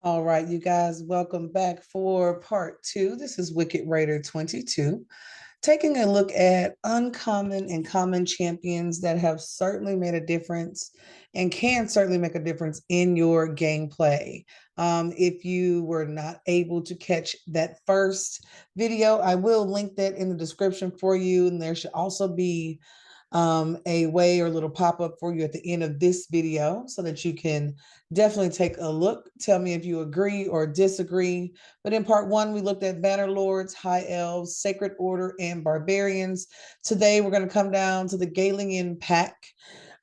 All right, you guys, welcome back for part two. This is Wicked Raider 22, taking a look at uncommon and common champions that have certainly made a difference and can certainly make a difference in your gameplay. If you were not able to catch that first video, I will link that in the description for you. And there should also be a way or a little pop-up for you at the end of this video so that you can definitely take a look. Tell me if you agree or disagree. But in part one, we looked at Banner Lords, High Elves, Sacred Order, and Barbarians. Today, we're going to come down to the Galilean Pack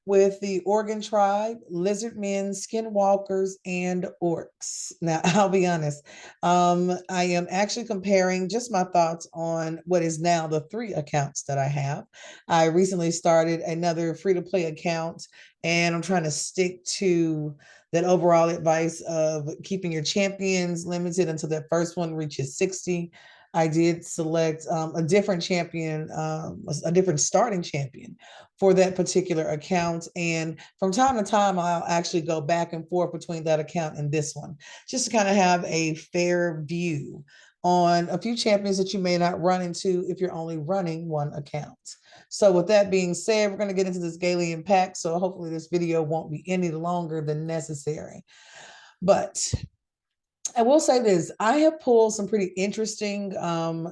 with the Organ tribe, Lizardmen, Skinwalkers, and Orcs. Now, I'll be honest, I am actually comparing just my thoughts on what is now the three accounts that I have. I recently started another free to play account, and I'm trying to stick to that overall advice of keeping your champions limited until that first one reaches 60. I did select a different champion, a different starting champion for that particular account. And from time to time, I'll actually go back and forth between that account and this one, just to kind of have a fair view on a few champions that you may not run into if you're only running one account. So with that being said, we're going to get into this Galilean pack. So hopefully this video won't be any longer than necessary. But I will say this, I have pulled some pretty interesting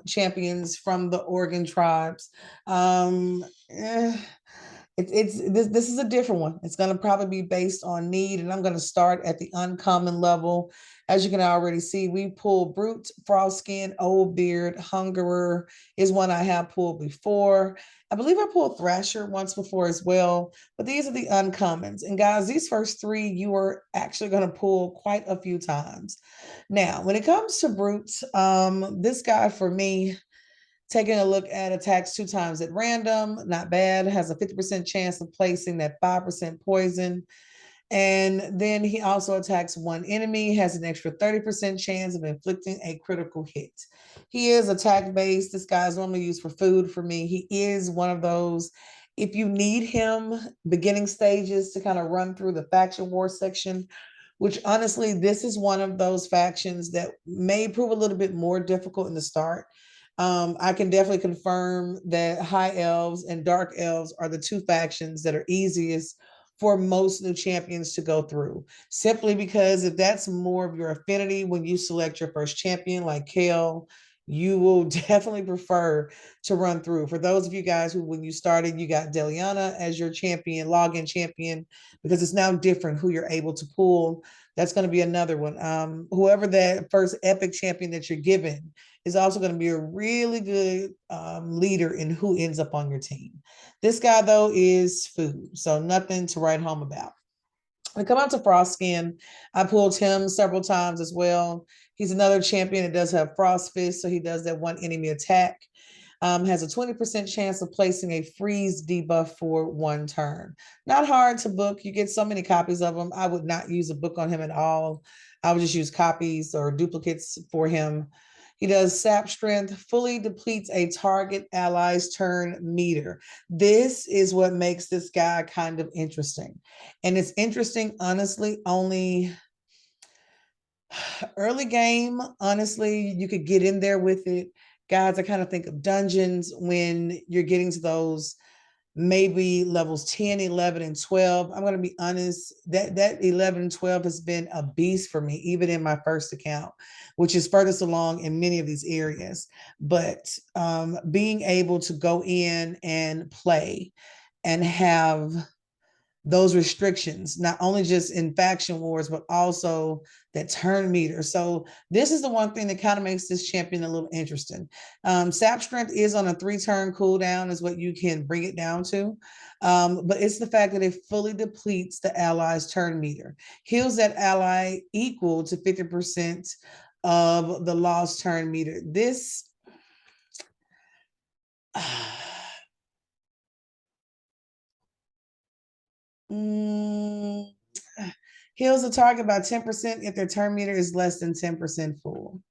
champions from the Oregon tribes. Um, eh, it's this is a different one. It's going to probably be based on need, and I'm going to start at the uncommon level. As you can already see, we pulled Brute, Frostskin, Old Beard, Hungerer is one I have pulled before. I believe I pulled Thrasher once before as well, but these are the uncommons. And guys, these first three you are actually going to pull quite a few times. Now, when it comes to Brute, this guy for me, taking a look at attacks two times at random, not bad. Has a 50% chance of placing that 5% poison. And then he also attacks one enemy, has an extra 30% chance of inflicting a critical hit. He is attack based. This guy is normally used for food for me. He is one of those, if you need him, beginning stages to kind of run through the faction war section, which honestly, this is one of those factions that may prove a little bit more difficult in the start. I can definitely confirm that High Elves and Dark Elves are the two factions that are easiest for most new champions to go through. Simply because if that's more of your affinity when you select your first champion, like Kale, you will definitely prefer to run through. For those of you guys who, when you started, you got Deliana as your champion, login champion, because it's now different who you're able to pull. That's going to be another one. Whoever that first epic champion that you're given is also going to be a really good leader in who ends up on your team. This guy, though, is food, so nothing to write home about. When it comes out to Frostskin, I pulled him several times as well. He's another champion that does have Frost Fist, so he does that one enemy attack. Has a 20% chance of placing a freeze debuff for one turn. Not hard to book. You get so many copies of him. I would not use a book on him at all. I would just use copies or duplicates for him. He does sap strength, fully depletes a target ally's turn meter. This is what makes this guy kind of interesting. And it's interesting, honestly, only early game, honestly, you could get in there with it. Guys, I kind of think of dungeons when you're getting to those maybe levels 10, 11, and 12. I'm going to be honest, that 11 and 12 has been a beast for me, even in my first account, which is furthest along in many of these areas. But being able to go in and play and have those restrictions, not only just in faction wars, but also that turn meter. So this is the one thing that kind of makes this champion a little interesting. Sap strength is on a 3-turn cooldown is what you can bring it down to. But it's the fact that it fully depletes the ally's turn meter, heals that ally equal to 50% of the lost turn meter. This Mm, heals a target by 10% if their turn meter is less than 10% full.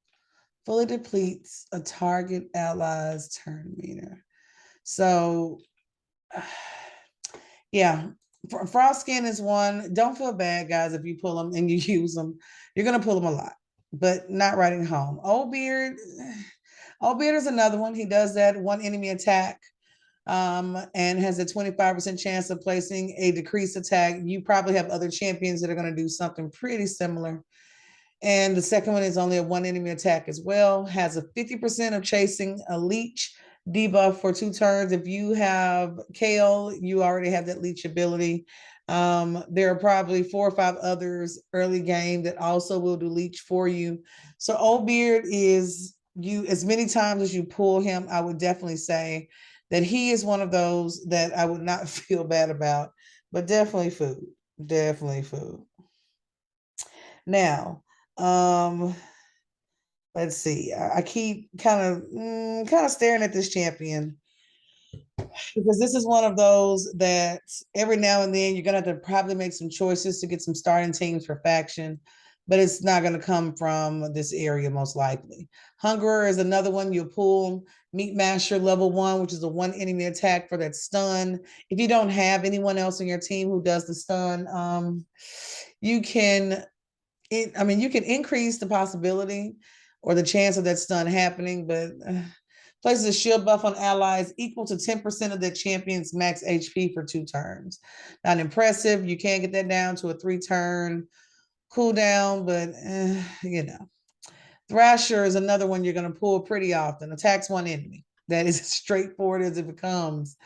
Fully depletes a target ally's turn meter. So, yeah, Frost skin is one. Don't feel bad, guys, if you pull them and you use them. You're gonna pull them a lot, but not right at home. Old Beard is another one. He does that one enemy attack, and has a 25% chance of placing a decreased attack. You probably have other champions that are going to do something pretty similar. And the second one is only a one enemy attack as well. Has a 50% of chasing a leech debuff for 2 turns. If you have Kale, you already have that leech ability. There are probably 4 or 5 others early game that also will do leech for you. So Old Beard is you as many times as you pull him, I would definitely say that he is one of those that I would not feel bad about, but definitely food. Definitely food. Now, um, let's see. I keep kind of staring at this champion because this is one of those that every now and then you're gonna have to probably make some choices to get some starting teams for faction, but it's not gonna come from this area most likely. Hungerer is another one you pull. Meat Masher level 1, which is a one enemy attack for that stun. If you don't have anyone else on your team who does the stun, you can you can increase the possibility or the chance of that stun happening, but places a shield buff on allies equal to 10% of the champion's max HP for 2 turns. Not impressive. You can't get that down to a 3-turn cooldown, but Thrasher is another one you're going to pull pretty often. Attacks one enemy. That is as straightforward as it becomes.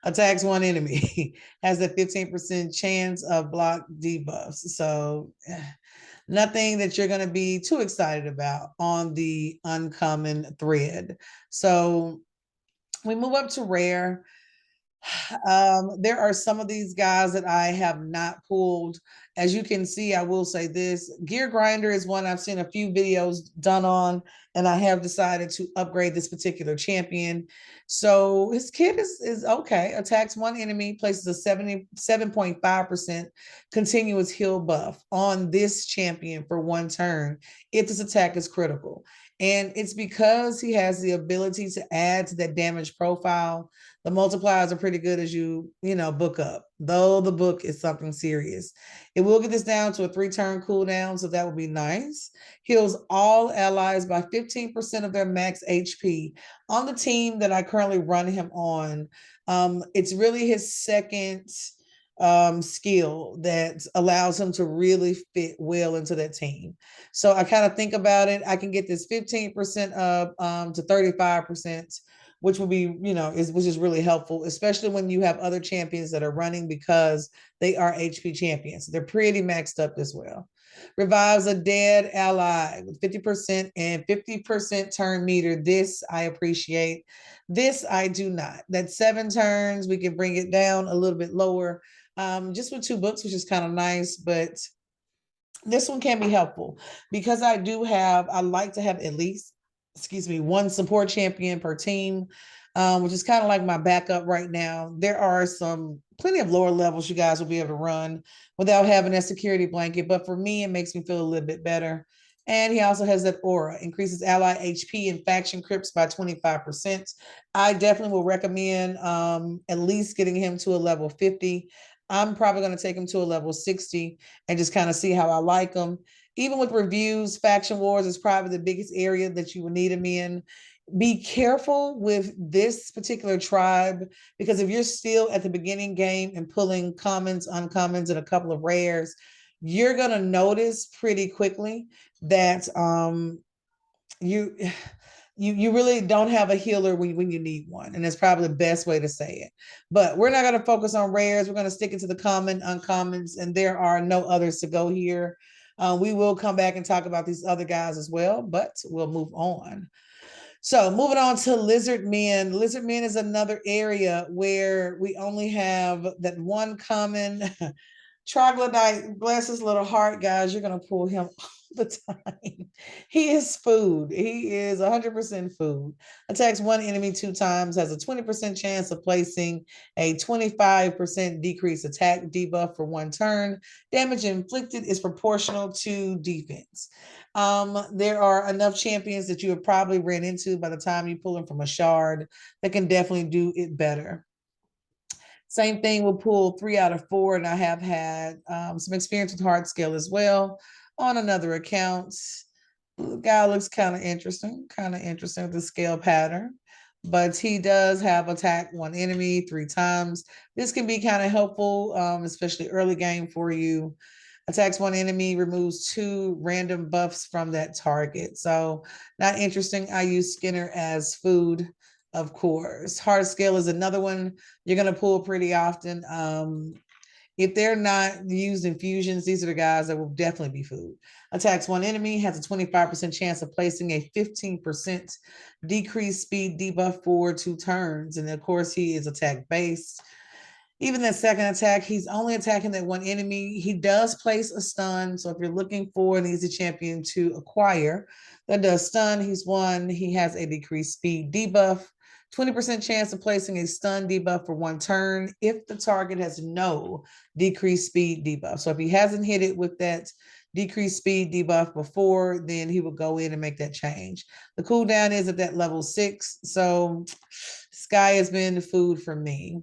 Attacks one enemy. Has a 15% chance of block debuffs. So nothing that you're going to be too excited about on the uncommon thread. So we move up to rare. There are some of these guys that I have not pulled. As you can see, I will say this Gear Grinder is one I've seen a few videos done on, and I have decided to upgrade this particular champion. So his kit is okay. Attacks one enemy, places a 77.5% continuous heal buff on this champion for 1 turn if this attack is critical. And it's because he has the ability to add to that damage profile. The multipliers are pretty good as book up, though the book is something serious. It will get this down to a 3-turn cooldown, so that would be nice. Heals all allies by 15% of their max HP. On the team that I currently run him on, it's really his second skill that allows him to really fit well into that team. So I kind of think about it. I can get this 15% up to 35%, which will be, which is really helpful, especially when you have other champions that are running because they are HP champions. They're pretty maxed up as well. Revives a dead ally with 50% and 50% turn meter. This I appreciate. This I do not. That's 7 turns. We can bring it down a little bit lower, just with 2 books, which is kind of nice, but this one can be helpful because I like to have at least, 1 support champion per team, which is kind of like my backup right now. There are plenty of lower levels you guys will be able to run without having that security blanket, but for me, it makes me feel a little bit better. And he also has that aura, increases ally HP and faction crypts by 25%. I definitely will recommend at least getting him to a level 50. I'm probably going to take him to a level 60 and just kind of see how I like him. Even with reviews, faction wars is probably the biggest area that you would need him in. Be careful with this particular tribe because if you're still at the beginning game and pulling commons, uncommons, and a couple of rares, you're going to notice pretty quickly that you you really don't have a healer when you need one, and that's probably the best way to say it. But we're not going to focus on rares. We're going to stick into the common, uncommons, and there are no others to go here. We will come back and talk about these other guys as well, but we'll move on. So moving on to Lizardmen. Lizardmen is another area where we only have that one common troglodyte. Bless his little heart, guys. You're going to pull him all the time. He is food. He is 100% food. Attacks one enemy 2 times, has a 20% chance of placing a 25% decrease attack debuff for 1 turn. Damage inflicted is proportional to defense. There are enough champions that you have probably ran into by the time you pull them from a shard that can definitely do it better. Same thing will pull 3 out of 4, and I have had some experience with hard scale as well on another account. The guy looks kind of interesting with the scale pattern, but he does have attack one enemy 3 times. This can be kind of helpful, especially early game for you. Attacks one enemy, removes 2 random buffs from that target. So not interesting. I use Skinner as food, of course. Hard scale is another one you're going to pull pretty often. If they're not used in fusions, these are the guys that will definitely be food. Attacks one enemy, has a 25% chance of placing a 15% decreased speed debuff for 2 turns. And of course, he is attack based. Even that second attack, he's only attacking that one enemy. He does place a stun. So if you're looking for an easy champion to acquire that does stun, he's one. He has a decreased speed debuff. 20% chance of placing a stun debuff for 1 turn if the target has no decreased speed debuff. So if he hasn't hit it with that decreased speed debuff before, then he will go in and make that change. The cooldown is at that level 6. So Sky has been the food for me.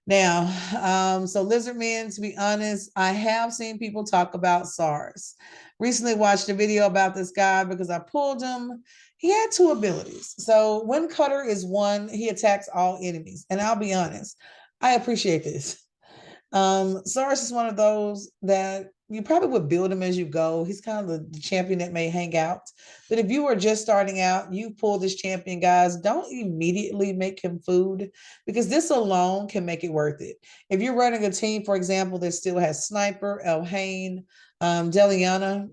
Now, so Lizardmen, to be honest, I have seen people talk about Soros. Recently watched a video about this guy because I pulled him. He had 2 abilities. So when Cutter is one, he attacks all enemies. And I'll be honest, I appreciate this. Soros is one of those that you probably would build him as you go. He's kind of the champion that may hang out. But if you were just starting out, you pull this champion, guys, don't immediately make him food because this alone can make it worth it. If you're running a team, for example, that still has Sniper, El Hain, Deliana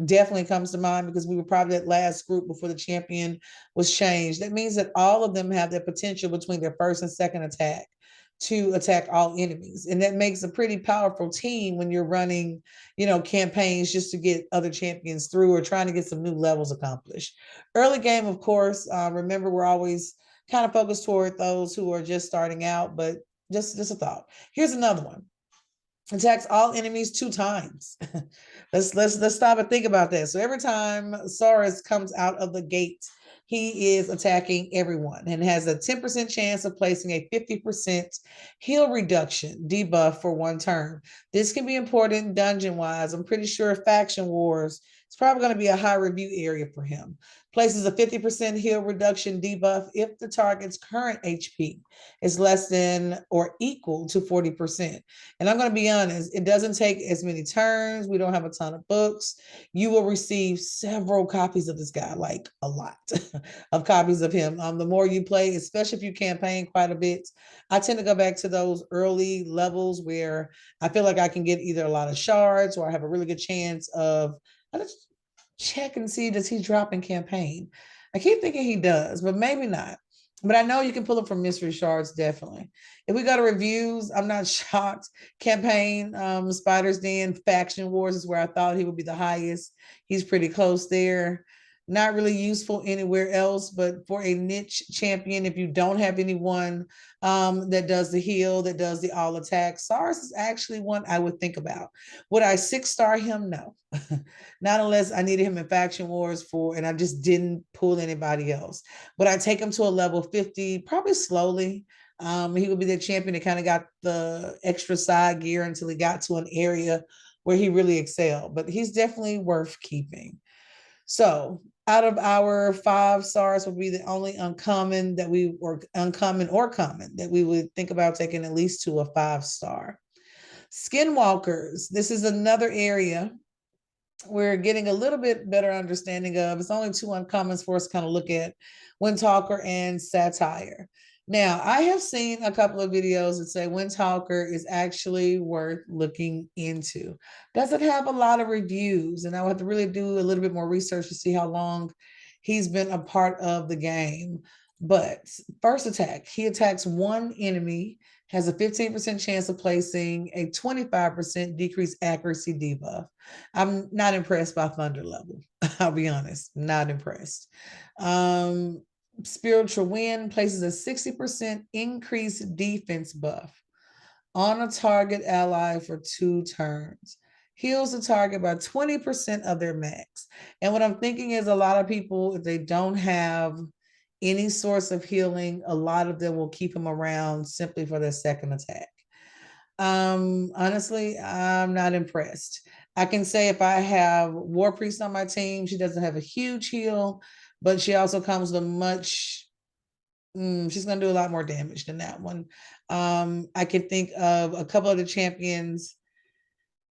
definitely comes to mind because we were probably that last group before the champion was changed. That means that all of them have that potential between their first and second attack to attack all enemies. And that makes a pretty powerful team when you're running, campaigns just to get other champions through or trying to get some new levels accomplished. Early game, of course, remember, we're always kind of focused toward those who are just starting out, but just a thought. Here's another one. Attacks all enemies 2 times. let's stop and think about that. So every time Soros comes out of the gate, he is attacking everyone and has a 10% chance of placing a 50% heal reduction debuff for 1 turn. This can be important dungeon wise. I'm pretty sure Faction Wars is probably going to be a high review area for him. Places a 50% heal reduction debuff if the target's current HP is less than or equal to 40%. And I'm going to be honest, it doesn't take as many turns. We don't have a ton of books. You will receive several copies of this guy, like a lot of copies of him. The more you play, especially if you campaign quite a bit, I tend to go back to those early levels where I feel like I can get either a lot of shards or I have a really good chance of, let's check and see, does he drop in campaign? I keep thinking he does, but maybe not. But I know you can pull them from mystery shards, definitely. If we go to reviews, I'm not shocked. Campaign, Spider's Den, Faction Wars is where I thought he would be the highest. He's pretty close there. Not really useful anywhere else, but for a niche champion, if you don't have anyone that does the heal, that does the all attack, Soros is actually one I would think about. Would I 6-star him? No. Not unless I needed him in Faction Wars and I just didn't pull anybody else. But I take him to a level 50, probably slowly. He would be the champion that kind of got the extra side gear until he got to an area where he really excelled. But he's definitely worth keeping. So out of our 5 stars would be the only uncommon or common that we would think about taking at least to a 5-star. Skinwalkers. This is another area we're getting a little bit better understanding of. It's only 2 uncommons for us to kind of look at: Windtalker and Satire. Now, I have seen a couple of videos that say Windtalker is actually worth looking into. Doesn't have a lot of reviews, and I would have to really do a little bit more research to see how long he's been a part of the game. But first attack, he attacks one enemy, has a 15% chance of placing a 25% decreased accuracy debuff. I'm not impressed by Thunder level. I'll be honest, not impressed. Spiritual Wind places a 60% increased defense buff on a target ally for 2 turns. Heals the target by 20% of their max. And what I'm thinking is a lot of people, if they don't have any source of healing, a lot of them will keep him around simply for their second attack. Honestly, I'm not impressed. I can say if I have War Priest on my team, she doesn't have a huge heal, but she also comes with a much she's gonna do a lot more damage than that one. I can think of a couple of the champions.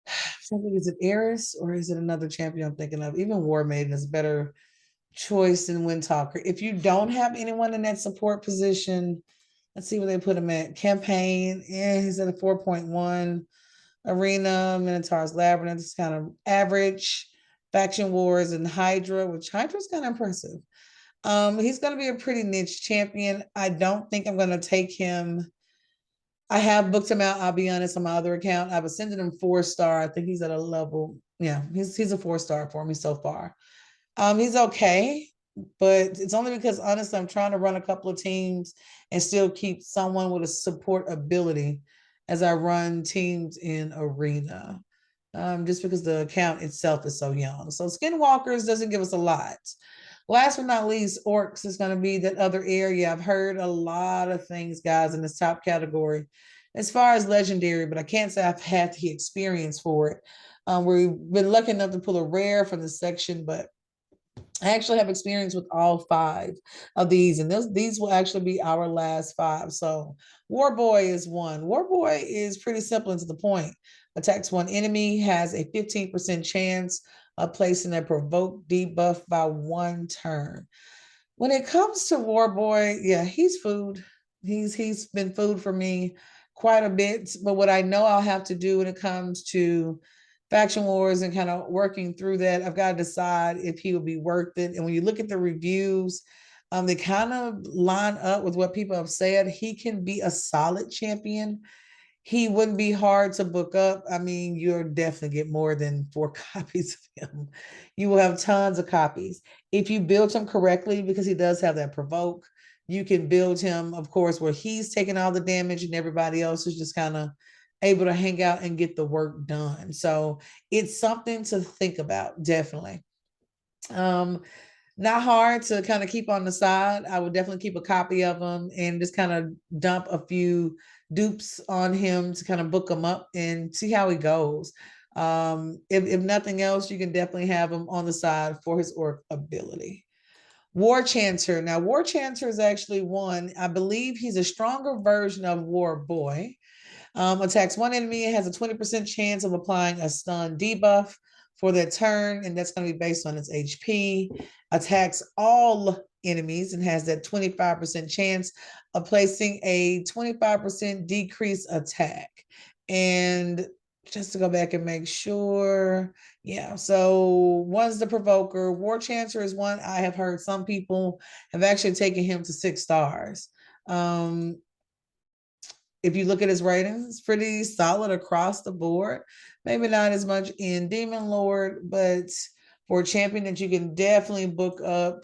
I think is it Eris or is it another champion I'm thinking of? Even War Maiden is a better choice than Windtalker. If you don't have anyone in that support position, let's see where they put him at. Campaign, he's at a 4.1. Arena, Minotaur's Labyrinth is kind of average. Faction Wars and Hydra, which Hydra's kind of impressive. He's going to be a pretty niche champion. I don't think I'm going to take him. I have booked him out. I'll be honest, on my other account, I've ascended him 4-star. I think he's at a level. Yeah, he's a 4-star for me so far. He's okay, but it's only because honestly, I'm trying to run a couple of teams and still keep someone with a support ability as I run teams in arena. Just because the account itself is so young. So Skinwalkers doesn't give us a lot. Last but not least, Orcs is going to be that other area. I've heard a lot of things, guys, in this top category as far as legendary, but I can't say I've had the experience for it. We've been lucky enough to pull a rare from this section, but I actually have experience with all 5 of these, and these will actually be our last 5. So War Boy is one. War Boy is pretty simple and to the point. Attacks one enemy, has a 15% chance of placing a provoke debuff by 1 turn. When it comes to War Boy, yeah, he's food. He's been food for me quite a bit. But what I know I'll have to do when it comes to faction wars and kind of working through that, I've got to decide if he will be worth it. And when you look at the reviews, they kind of line up with what people have said. He can be a solid champion. He wouldn't be hard to book up. I mean, you'll definitely get more than 4 copies of him. You will have tons of copies. If you build him correctly, because he does have that provoke, you can build him, of course, where he's taking all the damage and everybody else is just kind of able to hang out and get the work done. So it's something to think about, definitely. Not hard to kind of keep on the side. I would definitely keep a copy of them and just kind of dump a few dupes on him to kind of book him up and see how he goes. If nothing else, you can definitely have him on the side for his orc ability. War Chanter. Now, War Chanter is actually one. I believe he's a stronger version of War Boy. Attacks one enemy, has a 20% chance of applying a stun debuff for their turn, and that's going to be based on its HP. Attacks all enemies and has that 25% chance of placing a 25% decrease attack. And just to go back and make sure, yeah, so one's the provoker. War Chancer is one I have heard some people have actually taken him to 6 stars. If you look at his ratings, pretty solid across the board. Maybe not as much in Demon Lord, but for a champion that you can definitely book up,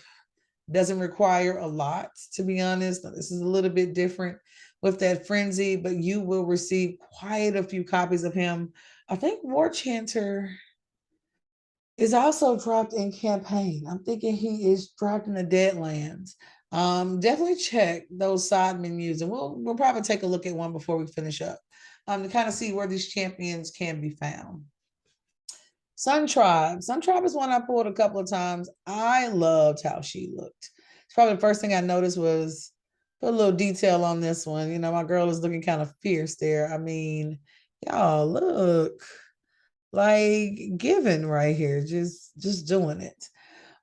doesn't require a lot, to be honest. This is a little bit different with that frenzy, but you will receive quite a few copies of him. I think War Chanter is also dropped in campaign. I'm thinking he is dropped in the Deadlands. Definitely check those side menus, and we'll probably take a look at one before we finish up, to kind of see where these champions can be found. Sun Tribe. Sun Tribe is one I pulled a couple of times. I loved how she looked. It's probably the first thing I noticed was put a little detail on this one. You know, my girl is looking kind of fierce there. I mean, y'all look like given right here, just doing it.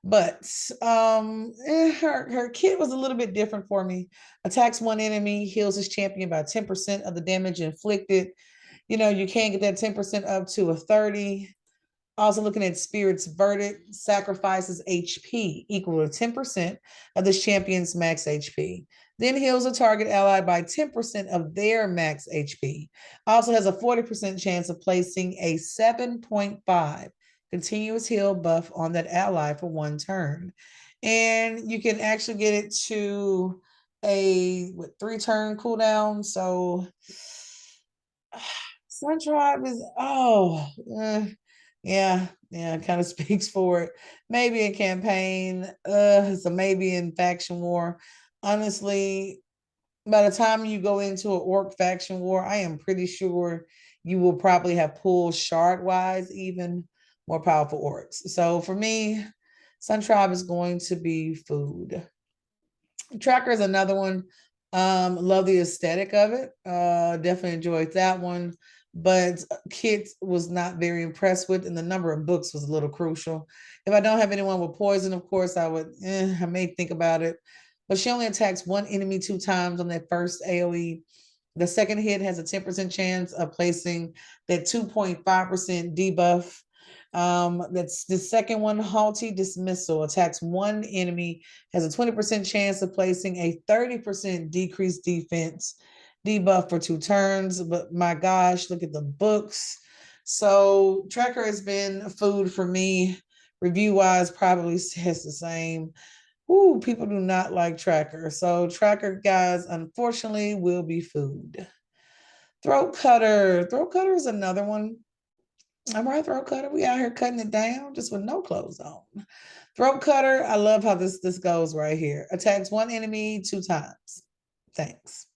But her kit was a little bit different for me. Attacks one enemy, heals his champion by 10% of the damage inflicted. You know, you can get that 10% up to a 30. Also looking at Spirit's Verdict, sacrifices HP equal to 10% of this champion's max HP. Then heals a target ally by 10% of their max HP. Also has a 40% chance of placing a 7.5 continuous heal buff on that ally for 1 turn. And you can actually get it to a 3-turn cooldown. So Sun Tribe is, yeah, Yeah, it kind of speaks for it. Maybe in campaign, so maybe in faction war. Honestly, by the time you go into an orc faction war, I am pretty sure you will probably have pulled shard wise even more powerful orcs. So for me, Sun Tribe is going to be food. Tracker is another one. Love the aesthetic of it. Definitely enjoyed that one. But Kit was not very impressed with, and the number of books was a little crucial. If I don't have anyone with poison, of course, I may think about it. But she only attacks one enemy 2 times on that first AoE. The second hit has a 10% chance of placing that 2.5% debuff. That's the second one, Haughty Dismissal, attacks one enemy, has a 20% chance of placing a 30% decreased defense debuff for 2 turns. But my gosh, look at the books. So Tracker has been food for me. Review wise, probably says the same. Ooh, people do not like Tracker. So Tracker, guys, unfortunately, will be food. Throat Cutter. Throat Cutter is another one. I'm right, Throat Cutter. We out here cutting it down just with no clothes on. Throat Cutter, I love how this goes right here. Attacks one enemy 2 times. Thanks.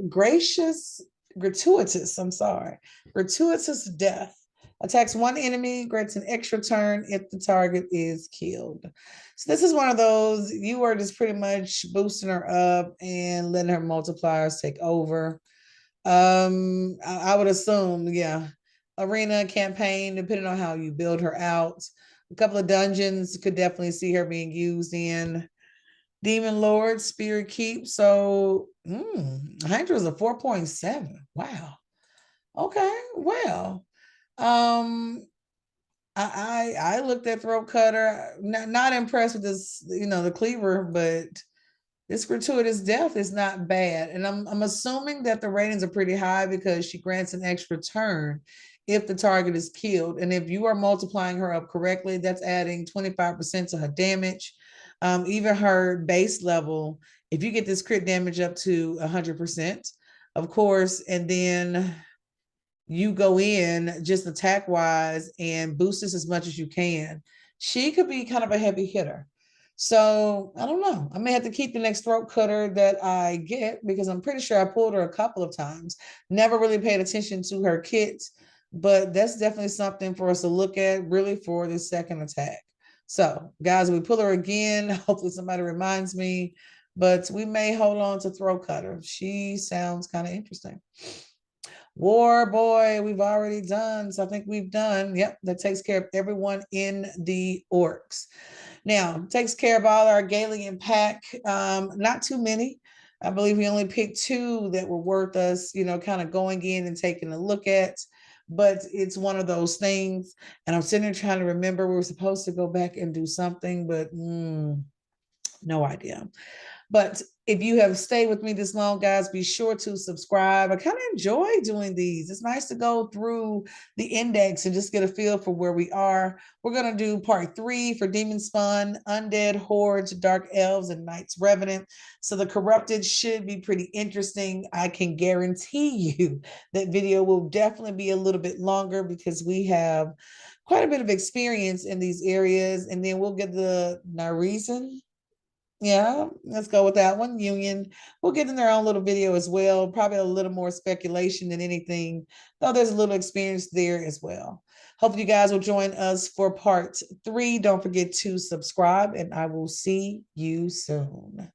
Gratuitous, I'm sorry. Gratuitous death. Attacks one enemy, grants an extra turn if the target is killed. So this is one of those, you are just pretty much boosting her up and letting her multipliers take over. I would assume, yeah. Arena campaign, depending on how you build her out. A couple of dungeons could definitely see her being used in. Demon Lord, Spirit Keep. So Hydra is a 4.7. Wow. Okay. Well. Um I looked at Throat Cutter, not impressed with this, the cleaver, but this gratuitous death is not bad. And I'm assuming that the ratings are pretty high because she grants an extra turn if the target is killed. And if you are multiplying her up correctly, that's adding 25% to her damage. Even her base level, if you get this crit damage up to 100%, of course, and then you go in just attack wise and boost this as much as you can, she could be kind of a heavy hitter. So I don't know. I may have to keep the next throat cutter that I get because I'm pretty sure I pulled her a couple of times. Never really paid attention to her kits, but that's definitely something for us to look at really for the second attack. So, guys, we pull her again. Hopefully, somebody reminds me, but we may hold on to throat cutter. She sounds kind of interesting. War Boy, we've already done. So I think we've done. Yep, that takes care of everyone in the orcs. Now, takes care of all our Galian pack. Not too many. I believe we only picked 2 that were worth us, kind of going in and taking a look at. But it's one of those things. And I'm sitting there trying to remember we were supposed to go back and do something, but no idea. But if you have stayed with me this long, guys, be sure to subscribe. I kind of enjoy doing these. It's nice to go through the index and just get a feel for where we are. We're going to do part 3 for Demon Spawn, Undead Hordes, Dark Elves, and Knights Revenant. So the Corrupted should be pretty interesting. I can guarantee you that video will definitely be a little bit longer because we have quite a bit of experience in these areas. And then we'll get the Narizen. Yeah, let's go with that one. Union. We'll get in their own little video as well. Probably a little more speculation than anything, though there's a little experience there as well. Hope you guys will join us for part 3. Don't forget to subscribe, and I will see you soon.